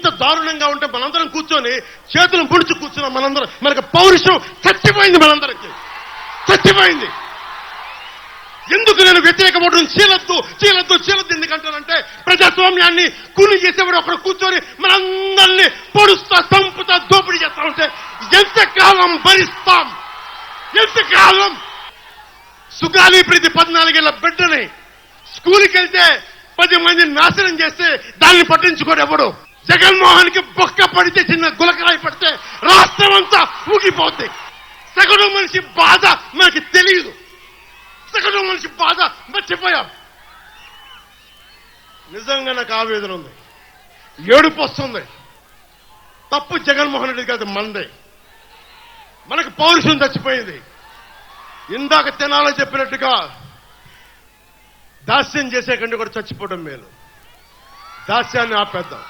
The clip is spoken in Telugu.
ఇంత దారుణంగా ఉంటే మనందరం కూర్చొని చేతులు ముడిచి కూర్చున్నాం. మనందరం మనకు పౌరుషం చచ్చిపోయింది, మనందరికి చచ్చిపోయింది. ఎందుకు నేను వ్యతిరేకపడడం చీలద్దు చీలద్దు చీలద్దు ఎందుకంటానంటే ప్రజాస్వామ్యాన్ని కూలి చేసేవాడు ఒకడు కూర్చొని మనందరినీ పొడుస్తా చంపుతా దోపిడీ చేస్తా ఉంటే ఎంతకాలం భరిస్తాం? ఎంతకాలం? సుగాలి ప్రీతి 14 ఏళ్ల బిడ్డని స్కూల్కి వెళ్తే 10 మందిని నాశనం చేస్తే దాన్ని పట్టించుకోడు ఎవడు. జగన్మోహన్ కి బొక్క పడితే, చిన్న గులకరాయి పడితే రాష్ట్రం అంతా ఊగిపోద్ది. సగటు మనిషి బాధ మనకి తెలియదు. సగటు మనిషి బాధ మర్చిపోయాం. నిజంగా నాకు ఆవేదన ఉంది, ఏడుపు వస్తుంది. తప్పు జగన్మోహన్ రెడ్డి కాదు, మందే. మనకు పౌరుషం చచ్చిపోయింది. ఇందాక తెనాలో చెప్పినట్టుగా దాస్యం చేసే కంటే కూడా చచ్చిపోవడం మేలు. దాస్యాన్ని ఆపేద్దాం.